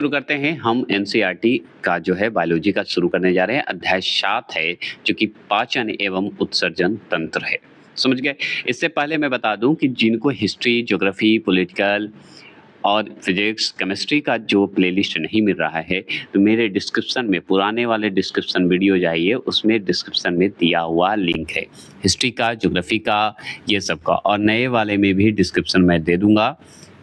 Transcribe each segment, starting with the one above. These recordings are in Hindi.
शुरू करते हैं। हम एनसीईआरटी का जो है बायोलॉजी का शुरू करने जा रहे हैं। अध्याय 7 है जो कि पाचन एवं उत्सर्जन तंत्र है। समझ गए? इससे पहले मैं बता दूं कि जिनको हिस्ट्री, ज्योग्राफी, पॉलिटिकल और फिजिक्स, केमिस्ट्री का जो प्लेलिस्ट नहीं मिल रहा है, तो मेरे डिस्क्रिप्शन में पुराने वाले डिस्क्रिप्शन वीडियो जाइए, उसमें डिस्क्रिप्शन में दिया हुआ लिंक है। हिस्ट्री का, ज्योग्राफी का, ये सब का, और नए वाले में भी डिस्क्रिप्शन में दे दूँगा,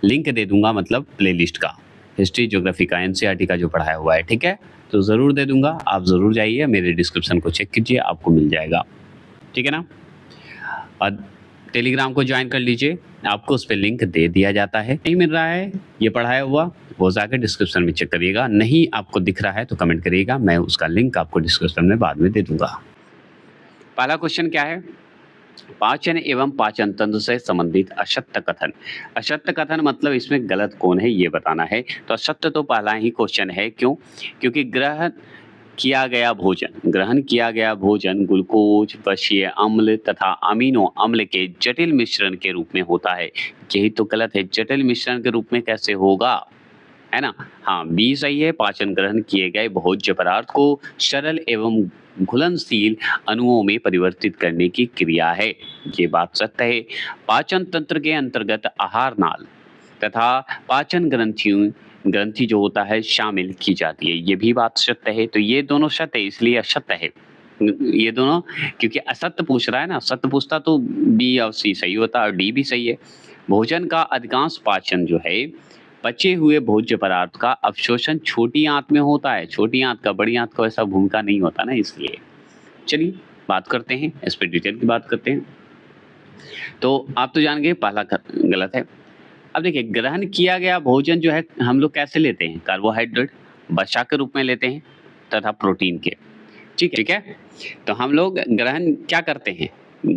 लिंक दे दूँगा, मतलब प्लेलिस्ट का। हिस्ट्री, ज्योग्राफी का, एनसीईआरटी का जो पढ़ाया हुआ है, ठीक है? तो ज़रूर दे दूँगा, आप ज़रूर जाइए, मेरे डिस्क्रिप्शन को चेक कीजिए, आपको मिल जाएगा। ठीक है ना? और टेलीग्राम को ज्वाइन कर लीजिए, आपको उस पे लिंक दे दिया जाता है। नहीं मिल रहा है ये पढ़ाया हुआ, वो जाकर डिस्क्रिप्शन में चेक करिएगा। नहीं आपको दिख रहा है तो कमेंट करिएगा, मैं उसका लिंक आपको डिस्क्रिप्शन में बाद में दे दूँगा। पहला क्वेश्चन क्या है? पाचन एवं पाचन तंत्र से संबंधित असत्य कथन। असत्य कथन मतलब इसमें गलत कौन है ये बताना है। तो असत्य तो पहला ही क्वेश्चन है, क्यों? क्योंकि ग्रहण किया गया भोजन ग्लूकोज, वसीय अम्ल तथा अमीनो अम्ल के जटिल मिश्रण के रूप में होता है। यही तो गलत है, जटिल मिश्रण के रूप में कैसे होगा, है ना? हाँ, बी सही है। पाचन ग्रहण किए गए भोज्य पदार्थ को सरल एवं घुलनशील अणुओं में परिवर्तित करने की क्रिया है, ये बात सत्य है। पाचन तंत्र के अंतर्गत आहार नाल तथा पाचन ग्रंथि जो होता है शामिल की जाती है, ये भी बात सत्य है। तो ये दोनों सत्य है, इसलिए असत्य है ये दोनों, क्योंकि असत्य पूछ रहा है ना, सत्य पूछता तो बी और सी सही होता और डी भी सही है। भोजन का अधिकांश पाचन जो है बचे हुए भोज्य पदार्थ का अवशोषण छोटी आंत में होता है। छोटी आंत का, बड़ी आंत का ऐसा भूमिका नहीं होता ना, इसलिए। चलिए बात करते हैं, इस पे डिटेल की बात करते हैं। तो आप तो जान गए पहला गलत है। अब देखिए, ग्रहण किया गया भोजन जो है हम लोग कैसे लेते हैं? कार्बोहाइड्रेट, वसा के रूप में लेते हैं तथा प्रोटीन के। ठीक है? तो हम लोग ग्रहण क्या करते हैं?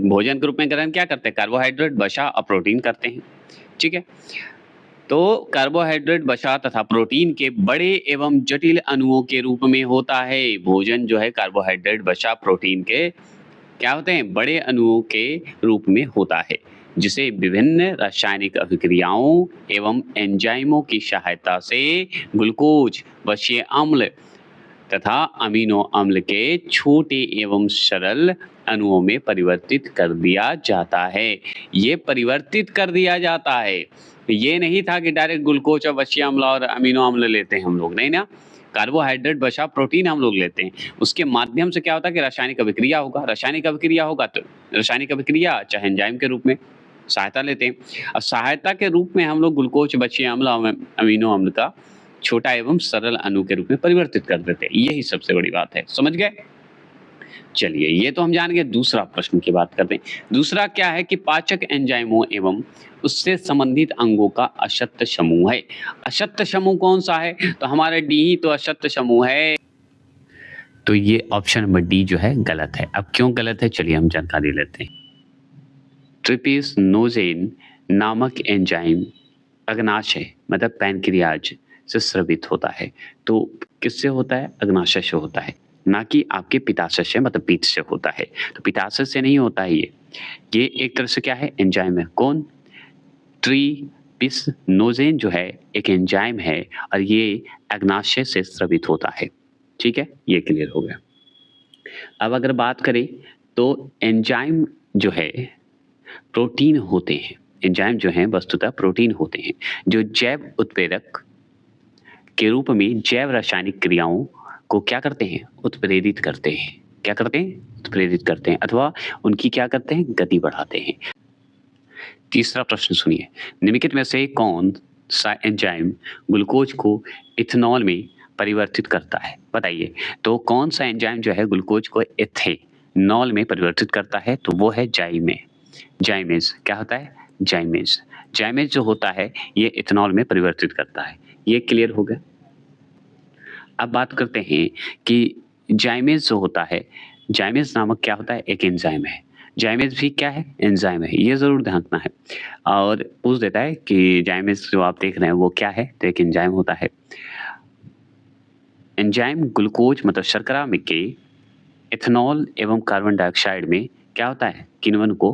भोजन के रूप में ग्रहण क्या करते हैं? कार्बोहाइड्रेट, वसा और प्रोटीन करते हैं। ठीक है? तो कार्बोहाइड्रेट, वसा तथा प्रोटीन के बड़े एवं जटिल अणुओं के रूप में होता है। भोजन जो है कार्बोहाइड्रेट, वसा, प्रोटीन के क्या होते हैं? बड़े अणुओं के रूप में होता है, जिसे विभिन्न रासायनिक अभिक्रियाओं एवं एंजाइमों की सहायता से ग्लूकोज, वसीय अम्ल तथा अमीनो अम्ल के छोटे एवं सरल अणुओं में परिवर्तित कर दिया जाता है। ये परिवर्तित कर दिया जाता है, ये नहीं था कि डायरेक्ट ग्लूकोज और वसीय अम्ल और अमीनो अम्ल लेते हैं हम लोग, नहीं ना। कार्बोहाइड्रेट, वसा, प्रोटीन हम लोग लेते हैं, उसके माध्यम से क्या होता है कि रासायनिक अभिक्रिया होगा। रासायनिक अभिक्रिया होगा तो रासायनिक अभिक्रिया चाहे एंजाइम के रूप में सहायता लेते हैं, और सहायता के रूप में हम लोग ग्लूकोज, वसीय अम्ल और अमीनो अम्ल का छोटा एवं सरल अणु के रूप में परिवर्तित कर देते हैं। यही सबसे बड़ी बात है, समझ गए? चलिए, ये तो हम जान गए। दूसरा प्रश्न की बात करते हैं। दूसरा क्या है कि पाचक एंजाइमों एवं उससे संबंधित अंगों का अशक्त समूह है। अशक्त समूह कौन सा है? तो हमारा डी ही तो अशक्त समूह है। तो ये ऑप्शन नंबर डी जो है गलत है। अब क्यों गलत है, चलिए हम जानकारी लेते हैं। ट्रिप्सिनोजेन नामक एंजाइम अग्नाशय मतलब पैनक्रियाज से स्रावित होता है। तो किससे होता है? अग्नाशय से होता है, ना कि आपके पित्ताशय से मतलब पीठ से होता है। तो पित्ताशय से नहीं होता है ये एक तरह से क्या है? एंजाइम है। कौन? ट्रिप्सिनोजेन जो है एक एंजाइम है और ये अग्नाशय से स्रावित होता है। ठीक है, ये क्लियर हो गया। अब अगर बात करें तो एंजाइम जो है प्रोटीन होते हैं। एंजाइम जो हैं वस्तुतः प्रोटीन होते हैं, जो जैव उत्प्रेरक के रूप में जैव रासायनिक क्रियाओं को क्या करते हैं? उत्प्रेरित करते हैं। क्या करते हैं? उत्प्रेरित करते हैं, अथवा उनकी क्या करते हैं? गति बढ़ाते हैं। तीसरा प्रश्न सुनिए। निम्नलिखित में से कौन सा एंजाइम ग्लूकोज को इथेनॉल में परिवर्तित करता है? बताइए। तो कौन सा एंजाइम जो है ग्लूकोज को इथेनॉल में परिवर्तित करता है? तो वो है जाइमेज। क्या होता है? जाइमेज जो होता है ये इथेनॉल में परिवर्तित करता है। ये क्लियर हो गया। अब बात करते हैं कि जाइमेज जो होता है, जाइमेज नामक क्या होता है? एक एंजाइम है। जाइमेज भी क्या है? एंजाइम है, ये जरूर ध्यान रखना है। और पूछ देता है कि जाइमेज जो आप देख रहे हैं वो क्या है? तो एक एंजाइम होता है। एंजाइम ग्लूकोज मतलब शर्करा में के इथेनॉल एवं कार्बन डाइऑक्साइड में क्या होता है? किण्वन को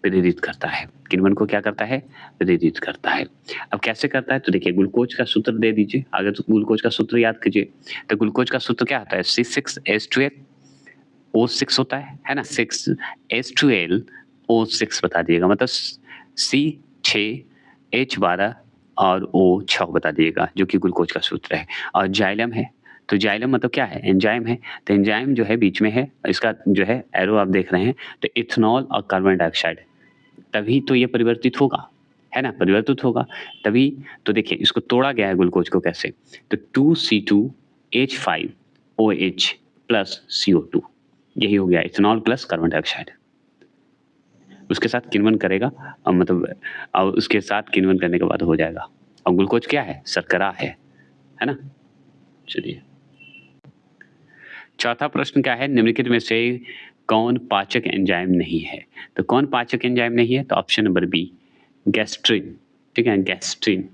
प्रेरित करता है। किण्वन को क्या करता है? प्रेरित करता है। अब कैसे करता है? तो देखिए ग्लूकोज का सूत्र दे दीजिए। अगर तो ग्लूकोज का सूत्र याद कीजिए, तो ग्लूकोज का सूत्र क्या होता है? C6H12O6 होता है ना? 6H12O6 बता दिएगा, मतलब C6H12 और O6 बता दिएगा, जो कि ग्लूकोज का सूत्र है। और जाइलम है, तो जाइलम मतलब क्या है? एंजाइम है। तो एंजाइम जो है बीच में है, इसका जो है एरो आप देख रहे हैं, तो इथेनॉल और कार्बन डाइऑक्साइड, तभी तो ये परिवर्तित होगा, है ना? परिवर्तित होगा तभी। तो देखिए इसको तोड़ा गया है ग्लूकोज को कैसे? तो 2C2H5OH प्लस CO2, यही हो गया इथेनॉल प्लस कार्बन डाइऑक्साइड। उसके साथ किण्वन करेगा, मतलब और उसके साथ किण्वन करने के बाद हो जाएगा। और ग्लूकोज क्या है? शर्करा है ना? चलिए, चौथा प्रश्न क्या है? निम्नलिखित में से कौन पाचक एंजाइम नहीं है? तो कौन पाचक एंजाइम नहीं है? तो ऑप्शन नंबर बी, गैस्ट्रिन। ठीक है, गैस्ट्रिन।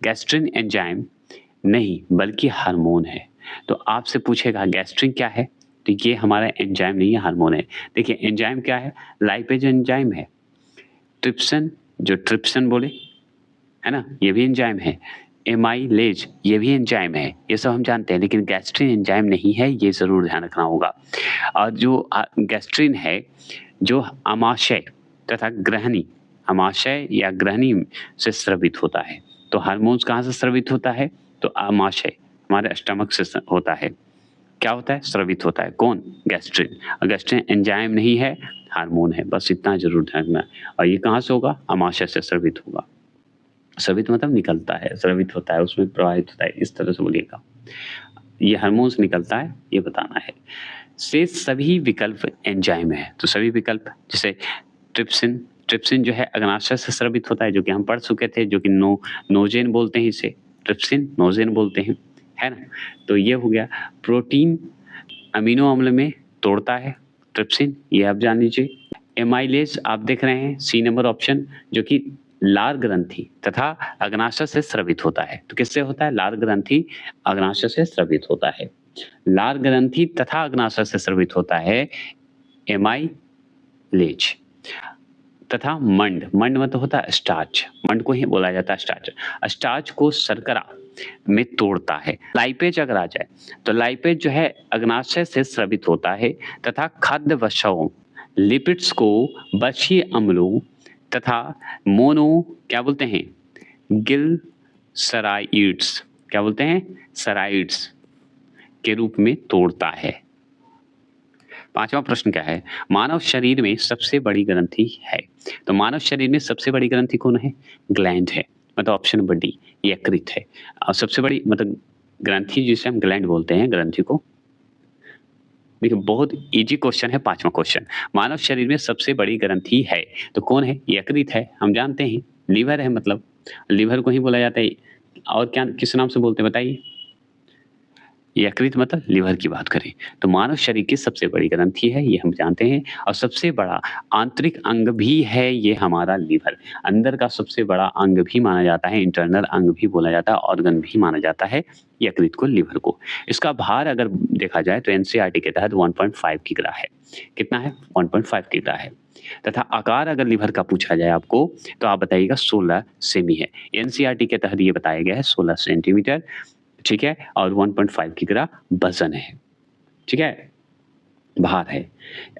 गैस्ट्रिन एंजाइम नहीं बल्कि हार्मोन है। तो आपसे पूछेगा गैस्ट्रिन क्या है? तो ये हमारा एंजाइम नहीं है, हार्मोन है। देखिए एंजाइम क्या है? लाइपेज एंजाइम है। ट्रिप्सन, जो ट्रिप्सन बोले, है ना, ये भी एंजाइम है। एमाइलेज, ये भी एंजाइम है। ये सब हम जानते हैं, लेकिन गैस्ट्रिन एंजाइम नहीं है, ये ज़रूर ध्यान रखना होगा। और जो गैस्ट्रिन है, जो आमाशय तथा ग्रहणी, आमाशय या ग्रहणी से स्रावित होता है। तो हार्मोन्स कहाँ से स्रावित होता है? तो आमाशय, हमारे स्टमक से होता है। क्या होता है? स्रावित होता है। कौन? गैस्ट्रिन। और गैस्ट्रिन एंजाइम नहीं है, हार्मोन है। बस इतना जरूर ध्यान रखना। और ये कहाँ से होगा? आमाशय से स्रावित होगा। स्रावित मतलब निकलता है, स्रावित होता है, उसमें प्रवाहित होता है, इस तरह से बोलिएगा। ये हार्मोन से निकलता है, ये बताना है। शेष सभी विकल्प एंजाइम है। तो सभी विकल्प, जैसे ट्रिप्सिन, ट्रिप्सिन जो है अग्नाशय से स्रावित होता है, जो कि हम पढ़ चुके थे, जो कि नोजेन बोलते हैं इसे, ट्रिप्सिन नोजेन बोलते हैं, है ना? तो ये हो गया। प्रोटीन अमीनो अम्ल में तोड़ता है ट्रिप्सिन, ये आप जान लीजिए। एमाइलेज आप देख रहे हैं, सी नंबर ऑप्शन, जो कि लार ग्रंथि तथा अग्नाशय से स्रावित होता है। तो किससे होता है? लार ग्रंथि अग्नाशय से स्रावित होता है। लार ग्रंथि तथा अग्नाशय से स्रावित होता है एमाइलेज। तथा मंड, मंड मतलब होता है स्टार्च, मंड को ही बोला जाता है स्टार्च। स्टार्च को शर्करा में तोड़ता है। लाइपेज अगर आ जाए, तो लाइपेज जो है अग्नाशय से स्रावित होता है तथा खाद्य वसाओं, लिपिड्स को बछीय अम्लों तथा मोनो, क्या बोलते हैं, गिल सराइड्स, क्या बोलते हैं, सराइड्स के रूप में तोड़ता है। पांचवा प्रश्न क्या है? मानव शरीर में सबसे बड़ी ग्रंथि है। तो मानव शरीर में सबसे बड़ी ग्रंथि कौन है? ग्लैंड है, मतलब ऑप्शन नंबर डी, यकृत है। और सबसे बड़ी मतलब ग्रंथि जिसे हम ग्लैंड बोलते हैं, ग्रंथि को। देखिए बहुत इजी क्वेश्चन है, पांचवा क्वेश्चन। मानव शरीर में सबसे बड़ी ग्रंथि है, तो कौन है? यकृत है, हम जानते हैं। लीवर है, मतलब लीवर को ही बोला जाता है। और क्या किस नाम से बोलते हैं बताइए? यकृत मतलब लीवर की बात करें तो मानव शरीर की सबसे बड़ी ग्रंथि है, ये हम जानते हैं। और सबसे बड़ा आंतरिक अंग भी है ये हमारा लीवर। अंदर का सबसे बड़ा अंग भी माना जाता है, इंटरनल अंग भी बोला जाता है, ऑर्गन भी माना जाता है यकृत को, लीवर को। इसका भार अगर देखा जाए तो एनसीईआरटी के तहत 1.5 किग्रा है। कितना है? 1.5 किग्रा है। तथा आकार अगर लीवर का पूछा जाए आपको, तो आप बताइएगा 16 सेमी है। एनसीईआरटी के तहत ये बताया गया है 16 सेंटीमीटर, ठीक है। और 1.5 किग्रा वजन है, ठीक है, भार है।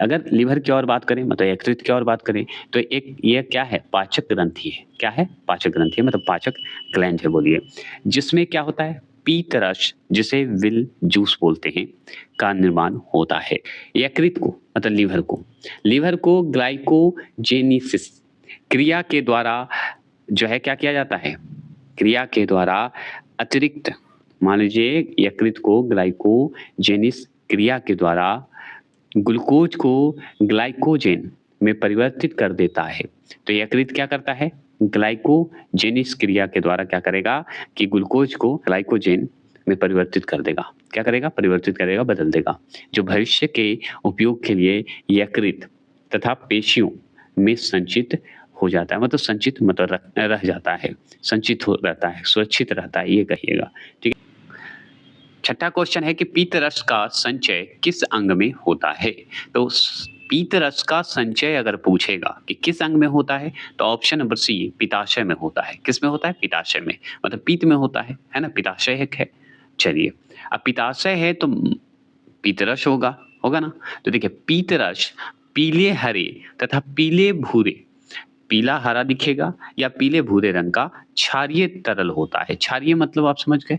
अगर लीवर की और बात करें, मतलब यकृत की और बात करें, तो एक ये क्या है? पाचक ग्रंथि है। क्या है? पाचक ग्रंथि है, मतलब पाचक ग्लैंड है बोलिए। जिसमें क्या होता है? पीतरस, जिसे विल जूस बोलते हैं, का निर्माण होता है। यकृत को मतलब लीवर को ग्लाइकोजेनेसिस क्रिया के द्वारा जो है क्या किया जाता है? क्रिया के द्वारा अतिरिक्त, मान लीजिए यकृत को ग्लाइकोजेनिस क्रिया के द्वारा ग्लूकोज को ग्लाइकोजेन में परिवर्तित कर देता है। तो यकृत क्या करता है? ग्लाइकोजेनिस क्रिया के द्वारा क्या करेगा कि ग्लूकोज को ग्लाइकोजेन में परिवर्तित कर देगा। क्या करेगा? परिवर्तित करेगा, बदल देगा, जो भविष्य के उपयोग के लिए यकृत तथा पेशियों में संचित हो जाता है। मतलब संचित मतलब रह जाता है, संचित हो रहता है, सुरक्षित रहता है, ये कहिएगा, ठीक है। छठा क्वेश्चन है कि पीतरस का संचय किस अंग में होता है? तो पीतरस का संचय अगर पूछेगा कि किस अंग में होता है, तो ऑप्शन नंबर सी पित्ताशय में होता है। किस में होता है? पित्ताशय में, मतलब पीत में होता है ना? पित्ताशय एक है। चलिए, अब पित्ताशय है तो पीतरस होगा ना? तो देखिए पीतरस पीले हरे तथा पीले भूरे, पीला हरा दिखेगा या पीले भूरे रंग का क्षारीय तरल होता है। क्षारीय मतलब आप समझ गए?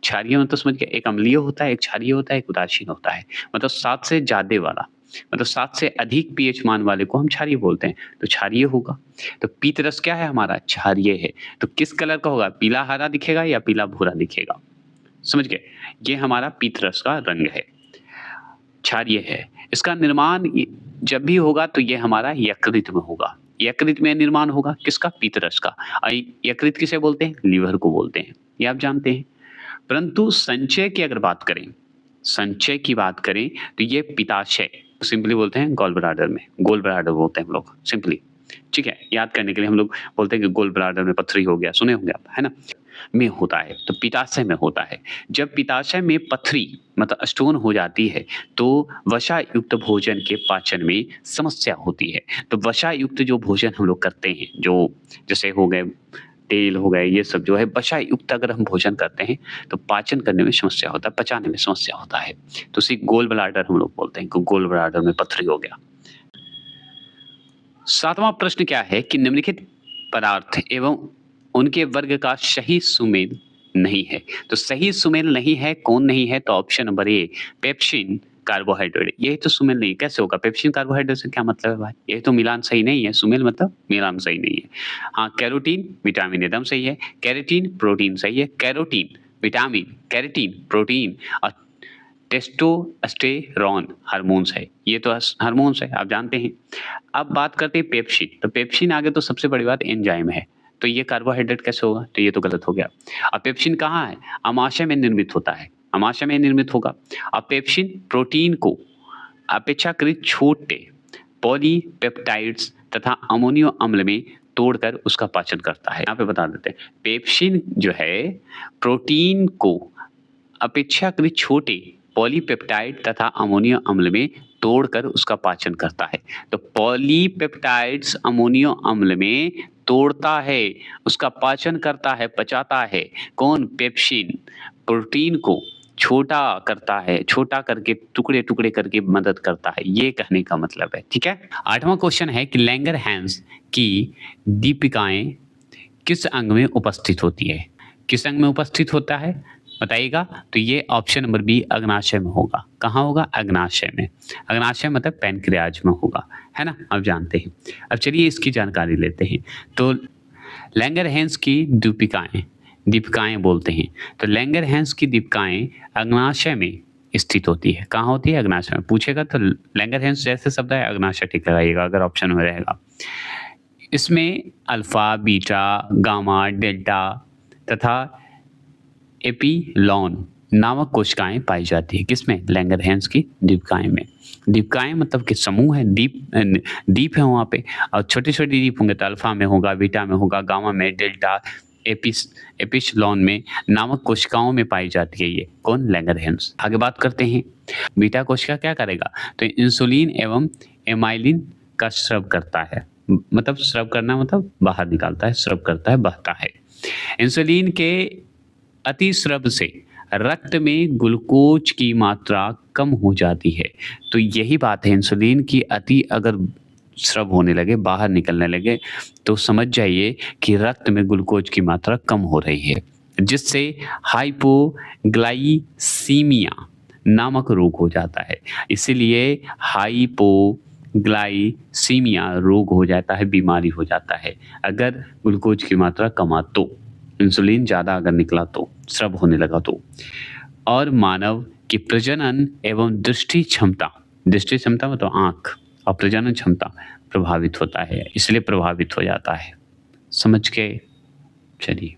क्षारीय मतलब समझ गए, एक अम्लीय होता है, एक क्षारीय होता है, एक उदासीन होता है। मतलब 7 से ज़्यादा वाला, मतलब 7 से अधिक पीएच मान वाले को हम क्षारीय बोलते हैं, तो क्षारीय होगा। तो पीतरस क्या है हमारा? क्षारीय है। तो किस कलर का होगा? पीला हरा दिखेगा या पीला भूरा दिखेगा? समझ गए? ये हमारा पीतरस का रंग है, क्षारीय है। इसका निर्माण जब भी होगा तो ये हमारा यकृत में होगा। यकृत में निर्माण होगा किसका? पीतरस का। यकृत किसे बोलते हैं? लीवर को बोलते हैं, ये आप जानते हैं। परंतु संचय की अगर बात करें, संचय की बात करें तो ये पित्ताशय, सिंपली बोलते हैं गॉल ब्लैडर में, गोल ब्लैडर बोलते हैं हम लोग सिंपली। ठीक है, याद करने के लिए हम लोग बोलते हैं कि गोल ब्लैडर में पथरी हो गया, सुने होंगे आप, है ना? में होता है, तो पित्ताशय में होता है। जब पित्ताशय में पथरी मतलब स्टोन हो जाती है, तो वसा युक्त भोजन के पाचन में समस्या होती है। तो वसा युक्त जो भोजन हम लोग करते हैं, जो जैसे हो गए तेल हो गए, ये सब जो है वसा युक्त अगर हम भोजन करते हैं, तो पाचन करने में समस्या होता है, पचाने में समस्या होता है। तो उसी गोल ब्लैडर हम लोग बोलते हैं कि गोल ब्लैडर में पथरी हो गया। 7वां प्रश्न क्या है कि निम्नलिखित पदार्थ एवं उनके वर्ग का सही सुमेल नहीं है। तो सही सुमेल नहीं है, कौन नहीं है? तो option number A pepsin carbohydrate. ये तो सुमेल नहीं, कैसे होगा? पेप्सिन कार्बोहाइड्रेट से क्या मतलब है भाई? ये तो मिलान सही नहीं है, सुमेल मतलब मिलान सही नहीं है। हाँ, कैरोटीन विटामिन एकदम सही है, कैरेटीन प्रोटीन सही है, कैरोटीन विटामिन, कैरेटीन प्रोटीन और टेस्टोस्टेरोन हार्मोन्स है। ये तो हार्मोन्स है, आप जानते हैं। अब बात करते हैं पेप्सिन, तो पेप्सिन आगे तो सबसे बड़ी बात एंजाइम है, तो ये कार्बोहाइड्रेट कैसे होगा? तो ये तो गलत हो गया। अब पेप्सिन कहाँ है? अमाशय में निर्मित होता है, अमाशय में निर्मित होगा। अब पेप्सिन प्रोटीन को अपेक्षाकृत छोटे पॉलीपेप्टाइड्स तथा अमोनियो अम्ल में तोड़कर उसका पाचन करता है। यहाँ पे बता देते हैं, पेप्सिन जो है प्रोटीन को अपेक्षाकृत छोटे पॉलीपेप्टाइड तथा अमोनियो अम्ल में तोड़कर उसका पाचन करता है। तो पॉलीपेप्टाइड्स अमोनियो अम्ल में तोड़ता है, उसका पाचन करता है, पचाता है। कौन? पेप्सिन प्रोटीन को छोटा करता है, छोटा करके टुकड़े टुकड़े करके मदद करता है, ये कहने का मतलब है। ठीक है, 8वां क्वेश्चन है कि लैंगरहैंस की दीपिकाएं किस अंग में उपस्थित होती है? किस अंग में उपस्थित होता है बताइएगा? तो ये ऑप्शन नंबर बी अग्नाशय में होगा। कहाँ होगा? अग्नाशय में। अग्नाशय मतलब पैनक्रियाज में होगा, है ना? आप जानते हैं। अब चलिए इसकी जानकारी लेते हैं। तो लैंगरहैंस की दीपिकाएं, दीपिकाएं बोलते हैं, तो लैंगरहैंस की दीपिकाएं अग्नाशय में स्थित होती है। कहाँ होती है? अग्नाशय में। पूछेगा तो लैंगरहैंस जैसे शब्द है, अग्नाशय ठीक लगाइएगा अगर ऑप्शन में रहेगा। इसमें अल्फा, बीटा, गामा, डेल्टा तथा एपिलॉन नामक कोशिकाएं पाई जाती है। किसमें? लैंगरहैंस की दीपिकाएं में। दीपिकाएं मतलब कि समूह है, दीप है वहाँ पे, और छोटे छोटे दीप होंगे तो अल्फा में होगा, बीटा में होगा, गामा में, डेल्टा, एपिसलॉन में नामक कोशिकाओं में पाई जाती है। ये कौन? लैंगरहैंस। आगे बात करते हैं, बीटा कोशिका क्या करेगा? तो इंसुलिन एवं एमाइलिन का स्राव करता है, मतलब स्राव करना मतलब बाहर निकालता है, स्राव करता है, बहता है। इंसुलिन के अतिस्राव से रक्त में ग्लूकोज की मात्रा कम हो जाती है। तो यही बात है, इंसुलिन की अति अगर स्राव होने लगे, बाहर निकलने लगे, तो समझ जाइए कि रक्त में ग्लूकोज की मात्रा कम हो रही है, जिससे हाइपोग्लाइसीमिया नामक रोग हो जाता है। इसीलिए हाइपोग्लाइसीमिया रोग हो जाता है, बीमारी हो जाता है अगर ग्लूकोज की मात्रा कमा, तो इंसुलिन ज़्यादा अगर निकला तो, स्राव होने लगा तो। और मानव की प्रजनन एवं दृष्टि क्षमता मतलब आँख, और प्रजनन क्षमता प्रभावित होता है, इसलिए प्रभावित हो जाता है। समझ के चलिए।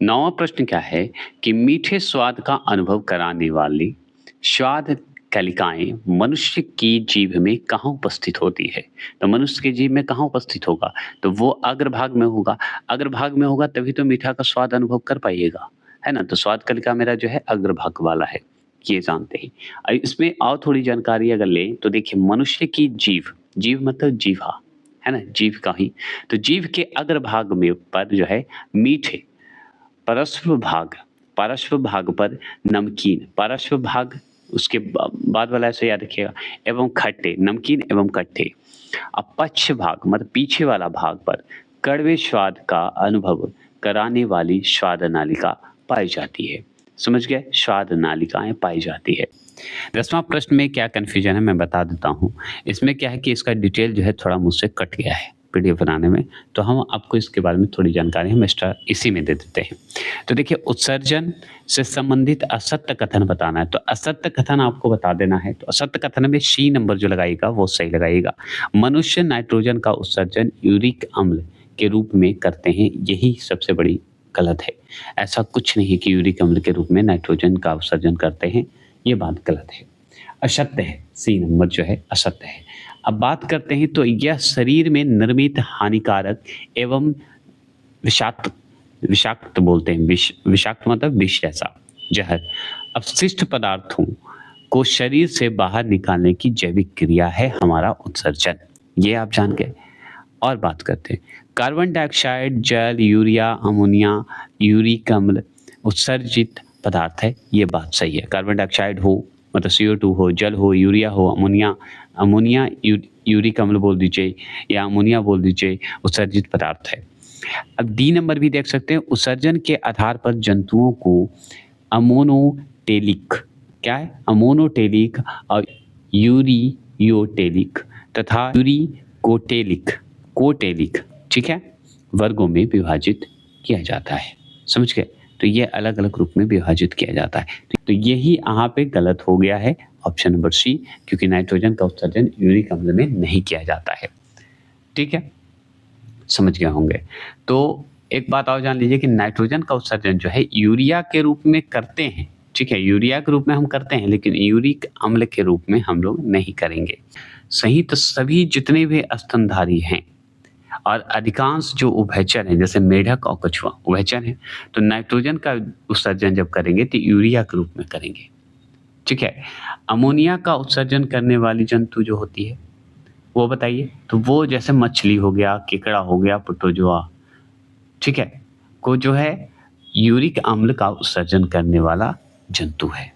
9वां प्रश्न क्या है कि मीठे स्वाद का अनुभव कराने वाली स्वाद कलिकाएं मनुष्य की जीभ में कहाँ उपस्थित होती है? तो मनुष्य की जीभ में कहाँ उपस्थित होगा? तो वो अग्रभाग में होगा। अग्रभाग में होगा तभी तो मीठा का स्वाद अनुभव कर पाइएगा, है ना? तो स्वाद कलिका मेरा जो है अग्रभाग वाला है। ये जानते हैं। इसमें और थोड़ी जानकारी अगर लें तो देखिए मनुष्य की जीभ, जीभ मतलब जीभा, है ना? जीभ का ही, तो जीभ के अग्रभाग में पर जो है मीठे, परश्व भाग, पार्श्व भाग पर नमकीन, पार्श्व भाग उसके बाद वाला ऐसे याद रखिएगा, एवं खट्टे, नमकीन एवं खट्टे। अब पक्ष भाग मतलब पीछे वाला भाग पर कड़वे स्वाद का अनुभव कराने वाली स्वाद नालिका पाई जाती है। समझ गए? स्वाद नालिकाएं पाई जाती है। 10वां प्रश्न में क्या कन्फ्यूजन है मैं बता देता हूँ। इसमें क्या है कि इसका डिटेल जो है थोड़ा मुझसे कट गया है पीडीएफ बनाने में, तो हम आपको इसके बारे में थोड़ी जानकारी हम एक्स्ट्रा इसी में दे देते हैं। तो देखिए उत्सर्जन से संबंधित असत्य कथन बताना है, तो असत्य कथन आपको बता देना है। तो असत्य कथन में सी नंबर जो लगाइएगा वो सही लगाइएगा। मनुष्य नाइट्रोजन का उत्सर्जन यूरिक अम्ल के रूप में करते हैं, यही सबसे बड़ी गलत है। ऐसा कुछ नहीं है कि यूरिक अम्ल के रूप में नाइट्रोजन का उत्सर्जन करते हैं, ये बात गलत है, असत्य है। सी नंबर जो है असत्य है। अब बात करते हैं तो यह शरीर में निर्मित हानिकारक एवं विषाक्त, विषाक्त बोलते हैं, विषाक्त मतलब विष जैसा, जहर अपशिष्ट पदार्थों को शरीर से बाहर निकालने की जैविक क्रिया है हमारा उत्सर्जन, ये आप जान गए। और बात करते हैं कार्बन डाइऑक्साइड, जल, यूरिया, अमोनिया, यूरिक अम्ल उत्सर्जित पदार्थ है, ये बात सही है। कार्बन डाइऑक्साइड हो मतलब CO2 हो, जल हो, यूरिया हो, अमोनिया यूरिक अम्ल बोल दीजिए या अमोनिया बोल दीजिए, उत्सर्जित पदार्थ है। अब डी नंबर भी देख सकते हैं, उत्सर्जन के आधार पर जंतुओं को अमोनोटेलिक, क्या है? अमोनोटेलिक और यूरियोटेलिक तथा यूरिकोटेलिक, कोटेलिक, ठीक है, वर्गों में विभाजित किया जाता है। समझ गए? तो ये अलग अलग रूप में विभाजित किया जाता है। तो यही यहाँ पे गलत हो गया है, ऑप्शन नंबर सी, क्योंकि नाइट्रोजन का उत्सर्जन यूरिक अम्ल में नहीं किया जाता है। ठीक है, समझ गए होंगे। तो एक बात और जान लीजिए कि नाइट्रोजन का उत्सर्जन जो है यूरिया के रूप में करते हैं, ठीक है, यूरिया के रूप में हम करते हैं, लेकिन यूरिक अम्ल के रूप में हम लोग नहीं करेंगे। सही, तो सभी जितने भी स्तनधारी हैं और अधिकांश जो उभयचर हैं, जैसे मेढक और कछुआ उभयचर हैं, तो नाइट्रोजन का उत्सर्जन जब करेंगे तो यूरिया के रूप में करेंगे। ठीक है, अमोनिया का उत्सर्जन करने वाली जंतु जो होती है वो बताइए, तो वो जैसे मछली हो गया, केकड़ा हो गया, प्रोटोजोआ, ठीक है, को जो है यूरिक अम्ल का उत्सर्जन करने वाला जंतु है।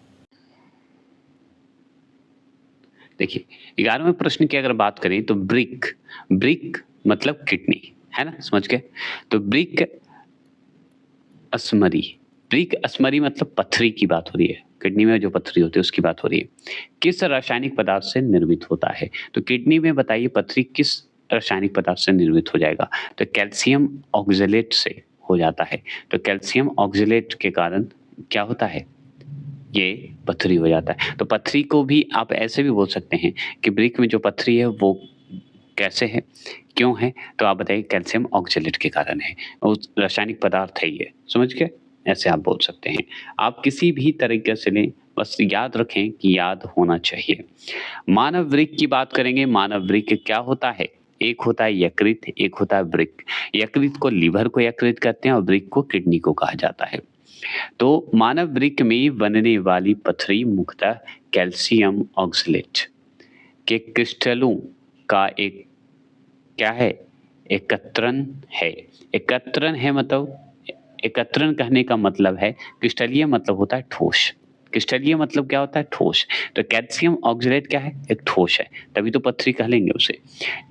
देखिए 11वें प्रश्न की अगर बात करें तो ब्रिक, ब्रिक मतलब किडनी, है ना, समझ गए। तो ब्रिक अस्मरी, ब्रिक अस्मरी मतलब पथरी की बात हो रही है, किडनी में जो पथरी होती है उसकी बात हो रही है। किस रासायनिक पदार्थ से निर्मित होता है? तो किडनी में बताइए पथरी किस रासायनिक पदार्थ से निर्मित हो जाएगा? तो कैल्शियम ऑक्जेलेट से हो जाता है। तो कैल्शियम ऑक्जेलेट के कारण क्या होता है? ये पथरी हो जाता है। तो पथरी को भी आप ऐसे भी बोल सकते हैं कि ब्रिक में जो पथरी है वो कैसे है, क्यों है? तो आप बताइए कैल्शियम ऑक्जेलेट के कारण है, उस रासायनिक पदार्थ है ये, समझ गए? ऐसे आप बोल सकते हैं। आप किसी भी तरीके से लें, बस याद रखें कि याद होना चाहिए। मानव वृक्क की बात करेंगे, मानव वृक्क क्या होता है? एक होता है यकृत, एक होता है वृक्क। यकृत को लीवर को यकृत कहते हैं और वृक्क को किडनी को कहा जाता है। तो मानव वृक्क में बनने वाली पथरी मुख्यतः कैल्शियम ऑक्जेलेट के क्रिस्टलों का एक क्या है? एकत्रण है। एकत्रण है मतलब, एकत्रण कहने का मतलब है, क्रिस्टलीय मतलब होता है ठोस, क्रिस्टलीय मतलब क्या होता है? ठोस। तो कैल्शियम ऑक्जेलेट क्या है? एक ठोस है, तभी तो पथरी कह लेंगे उसे,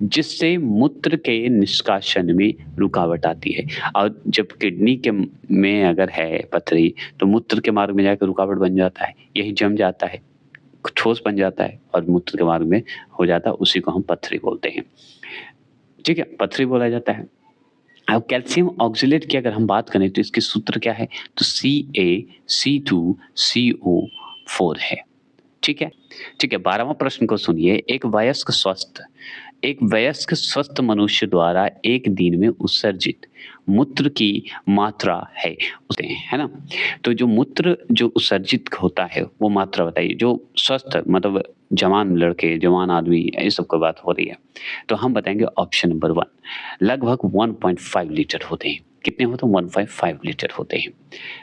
जिससे मूत्र के निष्कासन में रुकावट आती है। और जब किडनी के में अगर है पथरी तो मूत्र के मार्ग में जाकर रुकावट बन जाता है, यही जम जाता है, ठोस बन जाता है और मूत्र के मार्ग में हो जाता है, उसी को हम पथरी बोलते हैं। ठीक है, पथरी बोला जाता है। अब कैल्शियम ऑक्जेलेट की अगर हम बात करें तो इसके सूत्र क्या है? तो CaC2CO4 है। ठीक है, ठीक है। 12वां प्रश्न को सुनिए। एक वयस्क स्वस्थ मनुष्य द्वारा एक दिन में उत्सर्जित मूत्र की मात्रा है उसे, है ना? तो जो मूत्र जो उत्सर्जित होता है वो मात्रा बताइए, जो स्वस्थ मतलब जवान लड़के, जवान आदमी, ये सब की बात हो रही है। तो हम बताएंगे ऑप्शन नंबर 1, लगभग 1.5 लीटर होते हैं। कितने होते हैं? 1.5 लीटर होते हैं।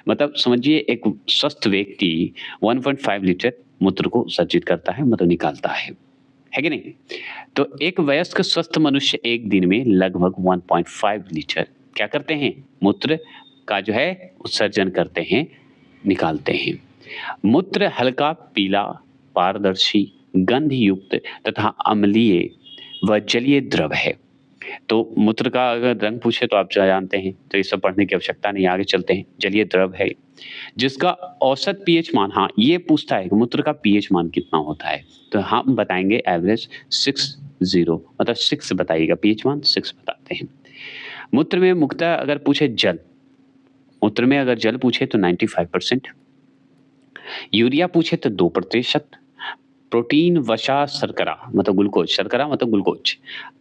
मतलब समझिए एक स्वस्थ व्यक्ति 1.5 लीटर मूत्र को विसर्जित करता है, मतलब निकालता है कि नहीं? तो एक वयस्क स्वस्थ मनुष्य एक दिन में लगभग 1.5 लीटर क्या करते हैं? मूत्र का जो है उत्सर्जन करते हैं, निकालते हैं। मूत्र हल्का पीला, पारदर्शी, गंधयुक्त तथा अम्लीय व जलीय द्रव है। तो मूत्र का अगर रंग पूछे तो आप जानते हैं, तो ये सब पढ़ने की आवश्यकता नहीं, आगे चलते हैं। जलीय द्रव है, जिसका औसत पीएच मान, हाँ, ये पूछता है कि मूत्र का पीएच मान कितना होता है, तो हम बताएँगे एवरेज 6.0 मतलब 6 बताइएगा, पीएच मान 6 बताते हैं। मूत्र में मुख्यतः अगर पूछे जल, मूत्र में अगर जल पूछे तो 95%, यूरिया पूछे तो 2%, प्रोटीन, वसा, शर्करा मतलब ग्लूकोज, शर्करा मतलब ग्लूकोज,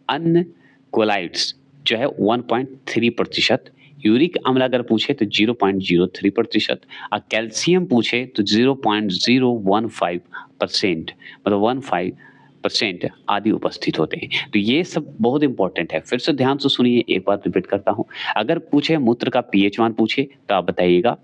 अन्य कोलाइड्स जो है 1.3%, यूरिक अम्ल अगर पूछे तो 0.03% और कैल्शियम पूछे तो 0.015% मतलब 15% आदि उपस्थित होते हैं। तो ये सब बहुत इंपॉर्टेंट है। फिर से ध्यान से सुनिए, एक बार रिपीट करता हूँ। अगर पूछे मूत्र का पीएच मान पूछे तो आप बताइएगा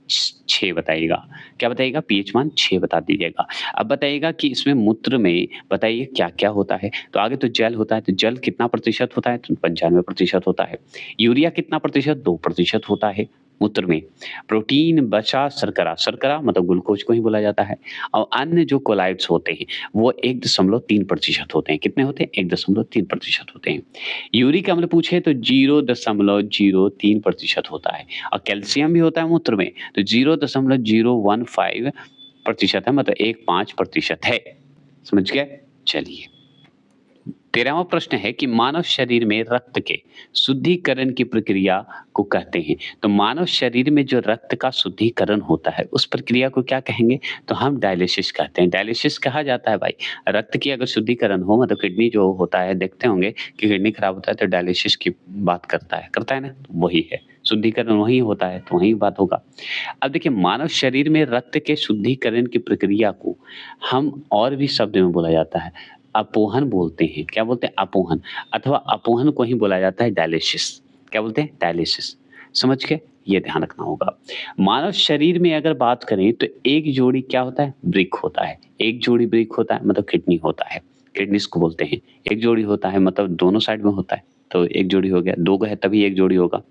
6 बताइएगा। क्या बताइएगा? पीएच मान 6 बता दीजिएगा। अब बताइएगा कि इसमें मूत्र में बताइए क्या-क्या होता है? तो आगे तो जल होता है, तो जल कितना प्रतिशत होता है? तो 95% होता है। यूरिया कितना प्रतिशत? 2% होता है मूत्र में। प्रोटीन, वसा, शर्करा, शर्करा मतलब ग्लूकोज को ही बोला जाता है और अन्य जो कोलाइड्स होते हैं, वो 1.3% होते हैं। कितने होते हैं? 1.3% होते हैं। यूरिक अम्ल पूछे तो 0.03% होता है और कैल्शियम भी होता है मूत्र में, तो 0.015% है, मतलब 1.5% है। समझ गए? चलिए, 13वां प्रश्न है कि मानव शरीर में रक्त के शुद्धिकरण की प्रक्रिया को कहते हैं। तो मानव शरीर में जो रक्त का शुद्धिकरण होता है, उस प्रक्रिया को क्या कहेंगे? तो हम डायलिसिस कहते हैं। डायलिसिस कहा जाता है भाई, रक्त की अगर शुद्धिकरण हो, मतलब किडनी जो होता है, देखते होंगे कि किडनी खराब होता है तो डायलिसिस की बात करता है ना? तो वही है, शुद्धिकरण वही होता है, तो वही बात होगा। अब देखिए, मानव शरीर में रक्त के शुद्धिकरण की प्रक्रिया को हम और भी शब्द में बोला जाता है, अपोहन बोलते हैं। क्या बोलते हैं? अपोहन, अथवा अपोहन को ही बोला जाता है डायलिसिस। क्या बोलते हैं? डायलिसिस। समझ गए? ये ध्यान रखना होगा। मानव शरीर में अगर बात करें तो एक जोड़ी क्या होता है? वृक्क होता है। एक जोड़ी वृक्क होता है मतलब किडनी होता है, किडनीज़ को बोलते हैं। एक जोड़ी होता है मतलब दोनों साइड में होता है, तो एक जोड़ी हो गया। 2 है तभी एक जोड़ी होगा।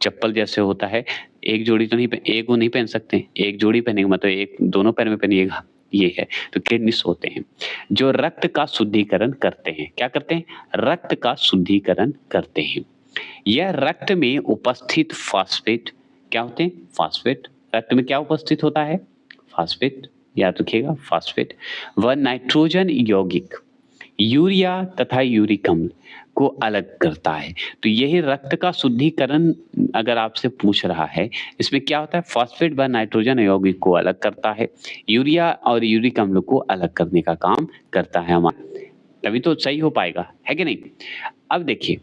चप्पल जैसे होता है, एक जोड़ी तो नहीं एक वो नहीं पहन सकते, एक जोड़ी पहनेंगे मतलब एक दोनों पैर में पहनिएगा, ये है। तो किडनीज़ होते हैं जो रक्त का शुद्धिकरण करते हैं। क्या करते हैं? रक्त का शुद्धिकरण करते हैं। यह रक्त में उपस्थित फॉस्फेट क्या होते हैं? फॉस्फेट। रक्त में क्या उपस्थित होता है? फॉस्फेट, याद रखिएगा, फॉस्फेट व नाइट्रोजन यौगिक यूरिया तथा यूरिक अम्ल को अलग करता है। तो यही रक्त का शुद्धिकरण अगर आपसे पूछ रहा है, इसमें क्या होता है? फॉस्फेट व नाइट्रोजन यौगिक को अलग करता है, यूरिया और यूरिक अम्ल को अलग करने का काम करता है हमारा, तभी तो सही हो पाएगा, है कि नहीं? अब देखिए,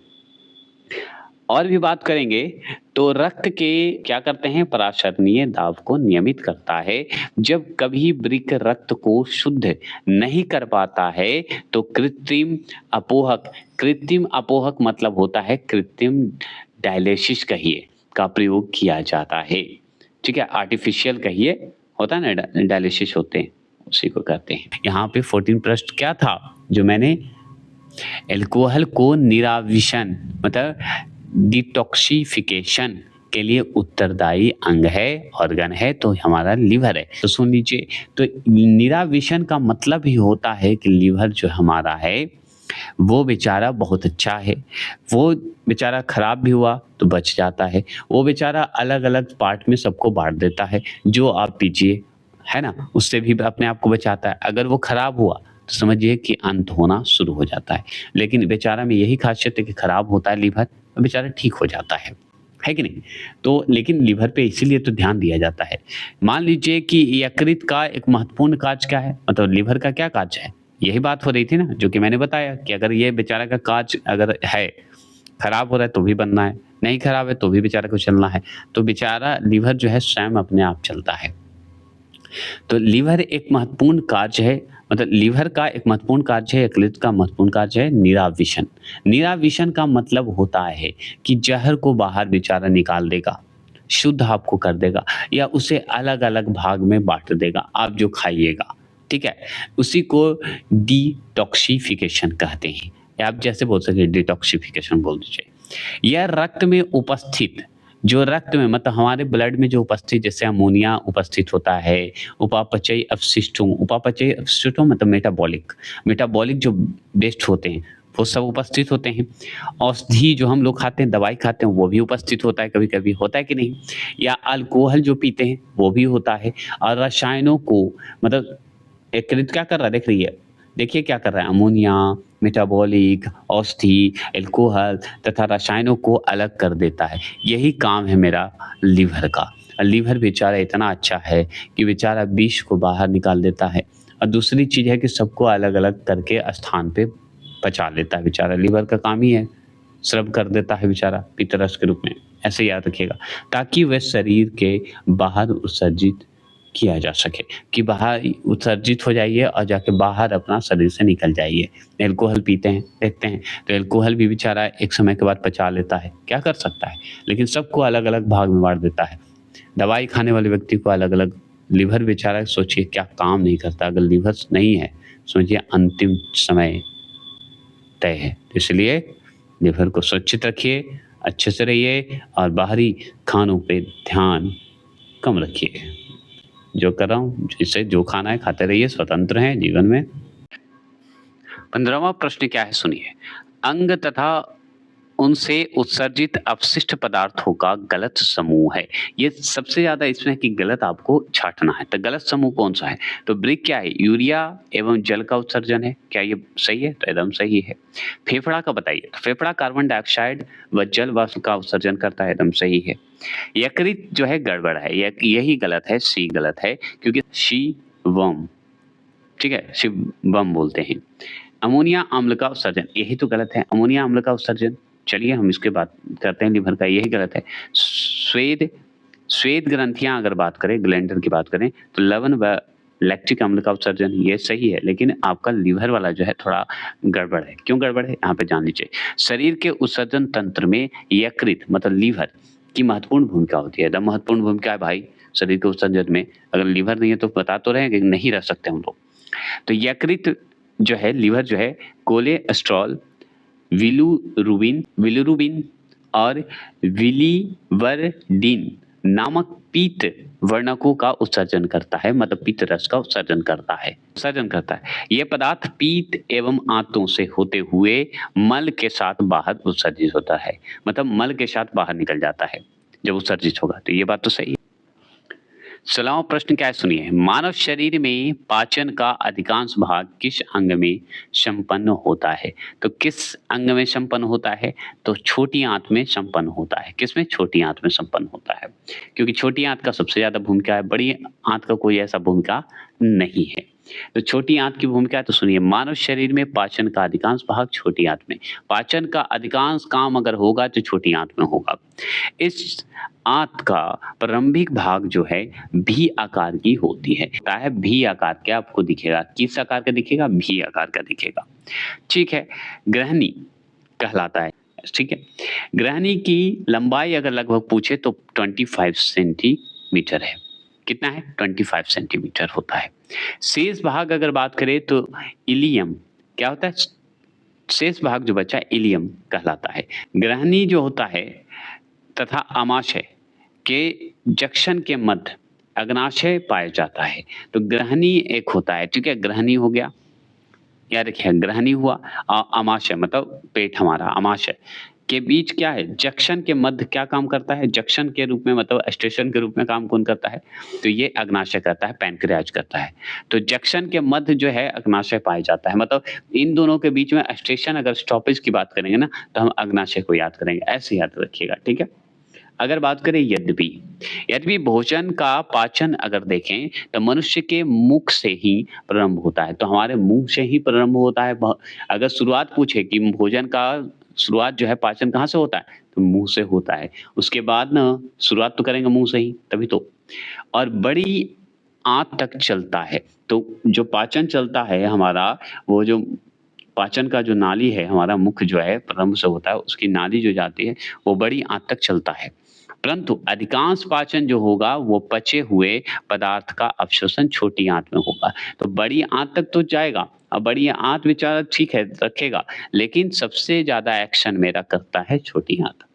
और भी बात करेंगे तो रक्त के क्या करते हैं? पराशरणीय दाब को नियमित करता है। जब कभी वृक्क रक्त को शुद्ध नहीं कर पाता है तो कृत्रिम अपोहक मतलब होता है कृत्रिम डायलिसिस कहिए का प्रयोग किया जाता है। ठीक है, आर्टिफिशियल कहिए, होता है ना, डायलिसिस होते हैं, उसी को कहते हैं। यहाँ पे 14 प्रश्न क्या था जो मैंने अल्कोहल को निराविशन मतलब डिटॉक्सिफिकेशन के लिए उत्तरदायी अंग है, ऑर्गन है, तो हमारा लीवर है। तो सुन लीजिए, तो निराविशन का मतलब ही होता है कि लीवर जो हमारा है वो बेचारा बहुत अच्छा है, वो बेचारा खराब भी हुआ तो बच जाता है, वो बेचारा अलग अलग पार्ट में सबको बांट देता है, जो आप पीजिए, है ना, उससे भी अपने आप को बचाता है। अगर वो खराब हुआ तो समझिए कि अंत होना शुरू हो जाता है। लेकिन बेचारा में यही खासियत है कि खराब होता है लीवर तो बेचारा ठीक हो जाता है कि नहीं? तो लेकिन लीवर पे इसीलिए तो ध्यान दिया जाता है। मान लीजिए कि यकृत का एक महत्वपूर्ण कार्य क्या है, मतलब लीवर का क्या कार्य है? यही बात हो रही थी ना, जो कि मैंने बताया कि अगर ये बेचारा का कार्य अगर है, खराब हो रहा है तो भी बनना है, नहीं खराब है तो भी बेचारा को चलना है, तो बेचारा लीवर जो है स्वयं अपने आप चलता है। तो लीवर एक महत्वपूर्ण कार्य है, मतलब लीवर का एक महत्वपूर्ण कार्य है, यकृत का महत्वपूर्ण कार्य है निराविशन। निराविशन का मतलब होता है कि जहर को बाहर बेचारा निकाल देगा, शुद्ध आपको कर देगा या उसे अलग-अलग भाग में बाँट देगा, आप जो खाइएगा, ठीक है? उसी को डिटॉक्सिफिकेशन कहते हैं, या आप जैसे बोल सकते हैं डिटॉक्सिफिकेशन बोल दीजिए। यह रक्त में उपस्थित, जो रक्त में मतलब हमारे ब्लड में जो उपस्थित, जैसे अमोनिया उपस्थित होता है, उपापचयी अवशिष्टों मतलब मेटाबॉलिक जो वेस्ट होते हैं, वो सब उपस्थित होते हैं। औषधि जो हम लोग खाते हैं, दवाई खाते हैं, वो भी उपस्थित होता है कभी-कभी, होता है कि नहीं? या अल्कोहल जो पीते हैं, वो भी होता है। और रसायनों को मतलब यकृत क्या कर रहा है देख रही है, देखिए क्या कर रहा है, अमोनिया, मेटाबॉलिक, औषधि, अल्कोहल तथा रसायनों को अलग कर देता है। यही काम है मेरा लीवर का। लीवर बेचारा इतना अच्छा है कि बेचारा विष को बाहर निकाल देता है और दूसरी चीज़ है कि सबको अलग-अलग करके स्थान पे पचा लेता है बेचारा। लीवर का काम ही है, स्रव कर देता है बेचारा पित्तरस के रूप में। ऐसे याद रखिएगा, ताकि वह शरीर के बाहर उत्सर्जित किया जा सके, कि बाहर उत्सर्जित हो जाइए और जाके बाहर अपना शरीर से निकल जाइए। अल्कोहल पीते हैं, देखते हैं, तो अल्कोहल भी बेचारा एक समय के बाद पचा लेता है, क्या कर सकता है? लेकिन सबको अलग-अलग भाग में बाँट देता है। दवाई खाने वाले व्यक्ति को अलग-अलग, लीवर बेचारा सोचिए क्या काम नहीं करता, अगर लीवर नहीं है, समझिए अंतिम समय तय है। तो इसलिए लीवर को सुरक्षित रखिए, अच्छे से रहिए और बाहरी खानों पे ध्यान कम रखिए। जो कर रहा हूँ, जिसे जो खाना है खाते रहिए, स्वतंत्र हैं जीवन में। 15वां प्रश्न क्या है सुनिए। अंग तथा उनसे उत्सर्जित अपशिष्ट पदार्थों का गलत समूह है। ये सबसे ज़्यादा इसमें है कि गलत आपको छाँटना है। तो गलत समूह कौन-सा है? तो ब्रिक क्या है? यूरिया एवं जल का उत्सर्जन है। क्या ये सही है? तो एकदम सही है। फेफड़ा का बताइए। तो फेफड़ा कार्बन डाइऑक्साइड व जल वाष्प का उत्सर्जन करता है, एकदम सही है। यकृत जो है गड़बड़ है, यही गलत है, सी गलत है क्योंकि शिवम, ठीक है? शिवम बोलते हैं। अमोनिया अम्ल का उत्सर्जन, यही तो गलत है, अमोनिया अम्ल का उत्सर्जन। चलिए हम इसके बात करते हैं लीवर का, यही गलत है। स्वेद स्वेद ग्रंथियाँ अगर बात करें, ग्लैंडर की बात करें, तो लवण व लैक्टिक अम्ल का उत्सर्जन, ये सही है, लेकिन आपका लीवर वाला जो है थोड़ा गड़बड़ है। क्यों गड़बड़ है? यहाँ पे जान लीजिए। शरीर के उत्सर्जन तंत्र में यकृत मतलब लीवर की महत्वपूर्ण भूमिका होती है। एकदम महत्वपूर्ण भूमिका है भाई शरीर के उत्सर्जन में। अगर लीवर नहीं है तो बता तो रहे हैं कि नहीं रह सकते हम लोग। तो यकृत जो है, लीवर जो है, कोलेस्ट्रॉल, बिलिरुबिन और बिलीवर्डिन नामक पीत वर्णकों का उत्सर्जन करता है, मतलब पीत रस का उत्सर्जन करता है। ये पदार्थ पीत एवं आंतों से होते हुए मल के साथ बाहर उत्सर्जित होता है, मतलब मल के साथ बाहर निकल जाता है जब उत्सर्जित होगा। तो ये बात तो सही है। 16वां प्रश्न क्या है सुनिए। मानव शरीर में पाचन का अधिकांश भाग किस अंग में संपन्न होता है? तो किस अंग में संपन्न होता है? तो छोटी आंत में संपन्न होता है। किसमें? छोटी आंत में संपन्न होता है, क्योंकि छोटी आंत का सबसे ज़्यादा भूमिका है, बड़ी आंत का कोई ऐसा भूमिका नहीं है। तो छोटी आंत की भूमिका है, तो सुनिए, मानव शरीर में पाचन का अधिकांश भाग छोटी आंत में, पाचन का अधिकांश काम अगर होगा तो छोटी आंत में होगा। इस आंत का प्रारंभिक भाग जो है भी आकार की होती है। भी आकार क्या आपको दिखेगा? किस आकार का दिखेगा? भी आकार का दिखेगा। ठीक है। ग्रहणी कहलाता है, ठीक है। ग्रहणी की लंबाई अगर लगभग पूछे तो 25 सेंटीमीटर है। कितना है? 25 सेंटीमीटर होता है। शेष भाग अगर बात करें तो इलियम क्या होता है? शेष भाग जो बचा इलियम कहलाता है। ग्रहणी जो होता है तथा आमाशय के जंक्शन के मध्य अग्नाशय पाया जाता है। तो ग्रहणी एक होता है, ठीक है, ग्रहणी हो गया, याद रखिए ग्रहणी हुआ। आमाशय मतलब पेट हमारा, आमाशय के बीच क्या है? जंक्शन के मध्य क्या काम करता है? जंक्शन के रूप में मतलब स्टेशन के रूप में काम कौन करता है? तो ये अग्नाशय करता है, पैनक्रियाज करता है। तो जंक्शन के मध्य जो है अग्नाशय पाया जाता है, मतलब इन दोनों के बीच में स्टेशन, अगर स्टॉपेज की बात करेंगे ना तो हम अग्नाशय को याद करेंगे, ऐसे याद रखिएगा, ठीक है। अगर बात करें यद्यपि भोजन का पाचन अगर देखें तो मनुष्य के मुख से ही प्रारंभ होता है, तो हमारे मुंह से ही प्रारंभ होता है। अगर शुरुआत पूछे कि भोजन का शुरुआत जो है पाचन कहाँ से होता है, तो मुंह से होता है। उसके बाद ना शुरुआत तो करेंगे मुंह से ही, तभी तो। और बड़ी आंत तक चलता है। तो जो पाचन चलता है हमारा, वो जो पाचन का जो नाली है हमारा, मुख्य जो है प्रारंभ से होता है, उसकी नाली जो जाती है वो बड़ी आंत तक चलता है। परंतु अधिकांश पाचन जो होगा वो पचे हुए पदार्थ का अवशोषण छोटी आंत में होगा। तो बड़ी आंत तक तो जाएगा, अब बड़ी आंत बेचारा ठीक है रखेगा, लेकिन सबसे ज़्यादा एक्शन मेरा करता है छोटी आंत।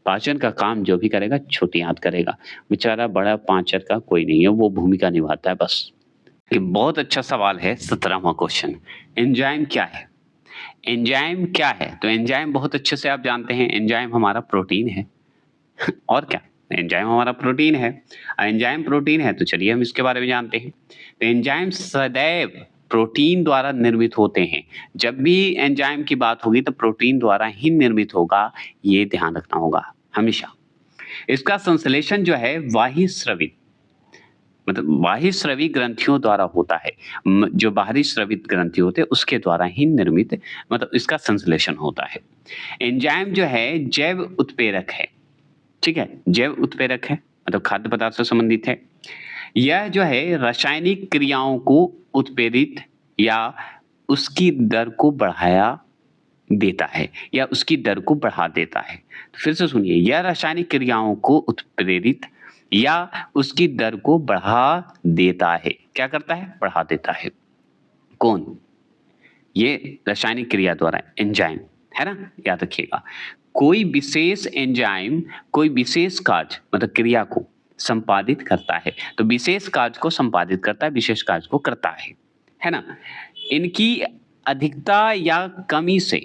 पाचन का काम जो भी करेगा छोटी आंत करेगा। बेचारा बड़ा पाचन का कोई नहीं है, वो भूमिका निभाता है बस। ये बहुत अच्छा सवाल है 17वां क्वेश्चन। एंजाइम क्या है? एंजाइम क्या है? तो एंजाइम बहुत अच्छे से आप जानते हैं, एंजाइम हमारा प्रोटीन है। और क्या? एंजाइम हमारा प्रोटीन है। एंजाइम प्रोटीन है तो चलिए हम इसके बारे में जानते हैं। तो एंजाइम सदैव प्रोटीन द्वारा निर्मित होते हैं। जब भी एंजाइम की बात होगी तो प्रोटीन द्वारा ही निर्मित होगा, ये ध्यान रखना होगा हमेशा। इसका संश्लेषण जो है बाह्य स्रवित, मतलब बाह्य स्रवी ग्रंथियों द्वारा होता है। जो बाहरी स्रवित ग्रंथि होते हैं उसके द्वारा ही निर्मित, मतलब इसका संश्लेषण होता है। एंजाइम जो है जैव उत्प्रेरक है, ठीक है, जैव उत्प्रेरक है, मतलब खाद्य पदार्थ से संबंधित है। यह जो है रासायनिक क्रियाओं को उत्प्रेरित या उसकी दर को बढ़ाया देता है, या उसकी दर को बढ़ा देता है। तो फिर से सुनिए, यह रासायनिक क्रियाओं को उत्प्रेरित या उसकी दर को बढ़ा देता है। क्या करता है? बढ़ा देता है। कौन? ये रासायनिक क्रिया द्वारा, एंजाइम, है ना, याद रखिएगा। कोई विशेष एंजाइम कोई विशेष कार्य, मतलब क्रिया को संपादित करता है। तो विशेष कार्य को संपादित करता है, विशेष कार्य को करता है ना। इनकी अधिकता या कमी से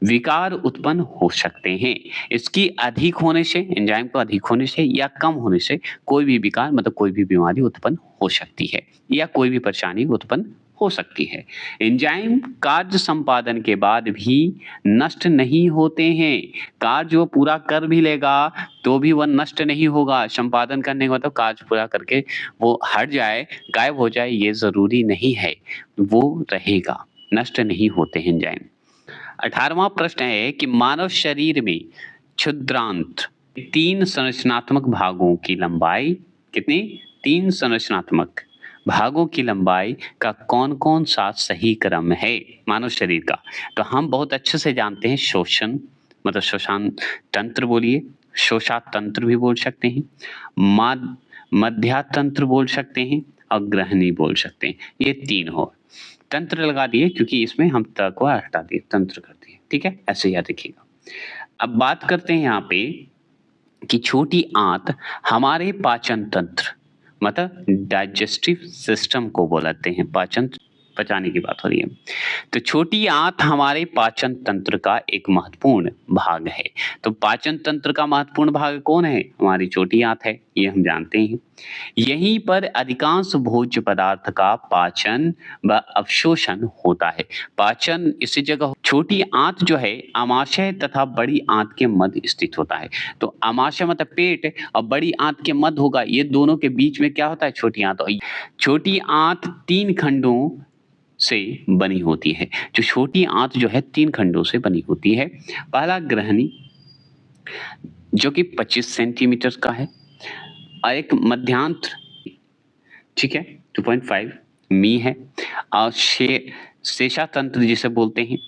विकार उत्पन्न हो सकते हैं। इसकी अधिक होने से, एंजाइम को अधिक होने से या कम होने से कोई भी विकार, मतलब कोई भी बीमारी उत्पन्न हो सकती है या कोई भी परेशानी उत्पन्न हो सकती है। एंजाइम कार्य संपादन के बाद भी नष्ट नहीं होते हैं। कार्य वो पूरा कर भी लेगा तो भी वह नष्ट नहीं होगा। संपादन करने का मतलब कार्य पूरा करके वो हट जाए, गायब हो जाए, ये जरूरी नहीं है, वो रहेगा, नष्ट नहीं होते हैं एंजाइम। 18वां प्रश्न है कि मानव शरीर में क्षुद्रांत 3 संरचनात्मक भागों की लंबाई कितनी? 3 संरचनात्मक भागों की लंबाई का कौन कौन सा सही क्रम है मानव शरीर का? तो हम बहुत अच्छे से जानते हैं श्वसन, मतलब श्वसन तंत्र बोलिए, श्वसन भी बोल सकते हैं, मध्यातंत्र बोल सकते हैं और ग्रहणी बोल सकते हैं। ये 3 हो, तंत्र लगा दिए क्योंकि इसमें हम त को हटा दिए, तंत्र कर दिए, ठीक है, ऐसे याद रखिएगा। अब बात करते हैं यहाँ पे कि छोटी आंत हमारे पाचन तंत्र, मतलब डाइजेस्टिव सिस्टम को बोलते हैं, पाचन, पचाने की बात हो रही है। तो छोटी आंत हमारे पाचन तंत्र का एक महत्वपूर्ण भाग है। तो पाचन तंत्र का महत्वपूर्ण भाग कौन है? हमारी छोटी आंत है, ये हम जानते हैं। यहीं पर अधिकांश भोज्य पदार्थ का पाचन व अवशोषण होता है। पाचन इसी जगह, छोटी आंत जो है आमाशय तथा बड़ी आंत के मध्य स्थित होता है। तो आमाशय मतलब पेट और बड़ी आंत के मध्य होगा, ये दोनों के बीच में क्या होता है? छोटी आंत। छोटी आंत 3 खंडों से बनी होती है। जो छोटी आंत जो है 3 खंडों से बनी होती है। पहला ग्रहणी जो कि 25 सेंटीमीटर का है, और एक मध्यांत्र, ठीक है, 2.5 मी है, और शेषातंत्र जिसे बोलते हैं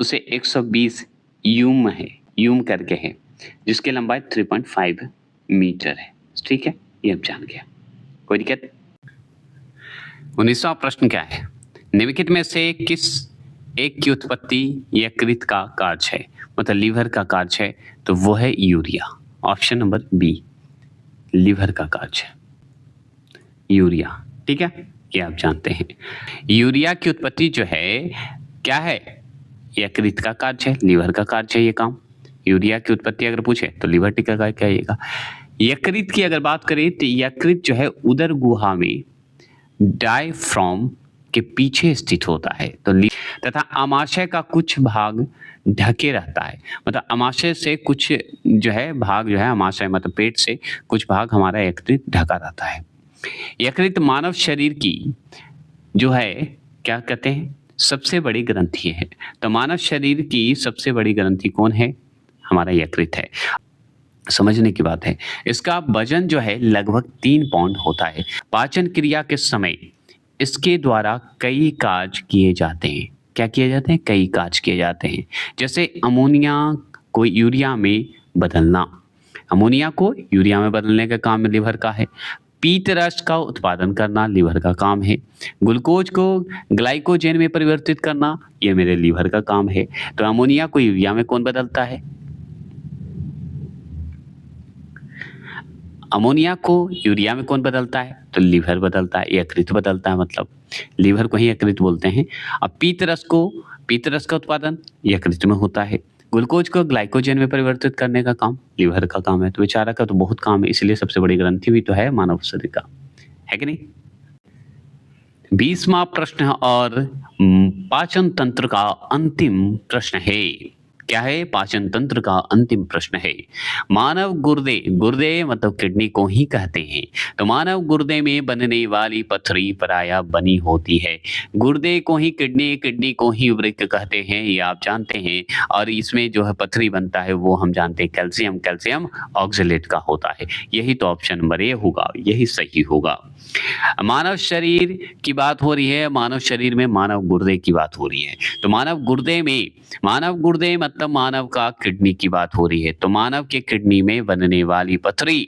उसे 120 यूम है, यूम करके है, जिसकी लंबाई 3.5 मीटर है, ठीक है, ये अब जान गया, कोई दिक्कत? 19वां प्रश्न क्या है? निम्नलिखित में से किस एक की उत्पत्ति यकृत का कार्य है, मतलब लीवर का कार्य है? तो वो है urea. Option number B, liver का कार्य है यूरिया, ठीक है, ये आप जानते हैं। यूरिया की उत्पत्ति जो है क्या है? यकृत का कार्य है, लीवर का कार्य है ये काम। यूरिया की उत्पत्ति अगर पूछे तो लिवर टिका का कहिएगा। यकृत की अगर बात करें तो यकृत जो है उदर गुहा में डायफ्राम के पीछे स्थित होता है। तो तथा आमाशय का कुछ भाग ढके रहता है, मतलब आमाशय से कुछ जो है भाग जो है, आमाशय मतलब पेट से कुछ भाग हमारा यकृत ढका रहता है। यकृत मानव शरीर की जो है क्या कहते हैं? सबसे बड़ी ग्रंथि है। तो मानव शरीर की सबसे बड़ी ग्रंथि कौन है? हमारा यकृत है। समझने की बात है। इसका वजन जो है लगभग 3 पाउंड होता है। पाचन क्रिया के समय इसके द्वारा कई कार्य किए जाते हैं। क्या किए जाते हैं? कई कार्य किए जाते हैं। जैसे अमोनिया को यूरिया में बदलना। अमोनिया को यूरिया में बदलने का काम लिवर का है। पीत रस का उत्पादन करना लीवर का काम है। ग्लूकोज को ग्लाइकोजन में परिवर्तित करना ये मेरे लीवर का काम है। तो अमोनिया को यूरिया में कौन बदलता है? अमोनिया को यूरिया में कौन बदलता है? तो लीवर बदलता है, यकृत बदलता है, मतलब लीवर को ही यकृत बोलते हैं। अब पीत रस का उत्पादन यकृत में होता है। ग्लूकोज को ग्लाइकोजन में परिवर्तित करने का काम लीवर का काम है। तो बेचारा का तो बहुत काम है, इसलिए सबसे बड़ी ग्रंथि भी तो है मानव शरीर का, है कि नहीं? 20वां प्रश्न और पाचन तंत्र का अंतिम प्रश्न है। क्या है? पाचन तंत्र का अंतिम प्रश्न है। मानव गुर्दे, गुर्दे मतलब किडनी को ही कहते हैं। तो मानव गुर्दे में बनने वाली पथरी प्रायः बनी होती है। गुर्दे को ही किडनी, किडनी को ही वृक्क कहते हैं, ये आप जानते हैं। और इसमें जो है पथरी बनता है वो हम जानते हैं कैल्शियम, कैल्शियम ऑक्सलेट का होता है। यही तो ऑप्शन नंबर ए होगा, यही सही होगा। मानव शरीर की बात हो रही है, मानव शरीर में मानव गुर्दे की बात हो रही है। तो मानव गुर्दे मतलब मानव का किडनी की बात हो रही है। तो मानव के किडनी में बनने वाली पथरी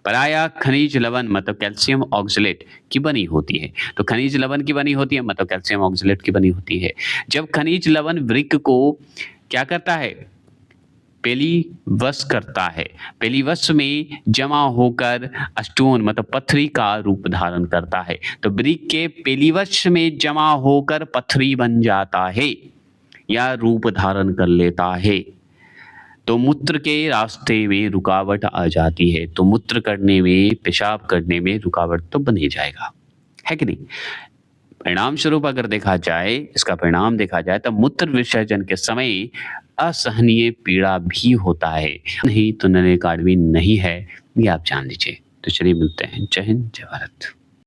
प्रायः खनिज लवण मतलब कैल्शियम ऑक्सलेट की बनी होती है। तो खनिज लवण की बनी होती है मतलब कैल्शियम ऑक्सलेट की बनी होती है। जब खनिज लवण वृक्क को क्या करता है? पेलीवश करता है। पेलीवश में जमा होकर स्टोन मतलब पथरी का रूप धारण करता है। तो वृक्क के पेलीवश में जमा होकर पथरी बन जाता है या रूप धारण कर लेता है। तो मूत्र के रास्ते में रुकावट आ जाती है। तो मूत्र करने में, पेशाब करने में रुकावट तो बन ही जाएगा, है कि नहीं? परिणाम स्वरूप अगर देखा जाए, इसका परिणाम देखा जाए तो मूत्र विसर्जन के समय असहनीय पीड़ा भी होता है। नहीं तो नरेगा भी नहीं है, ये आप जान लीजिए। तो चलिए मिलते हैं। जय हिंद, जय भारत।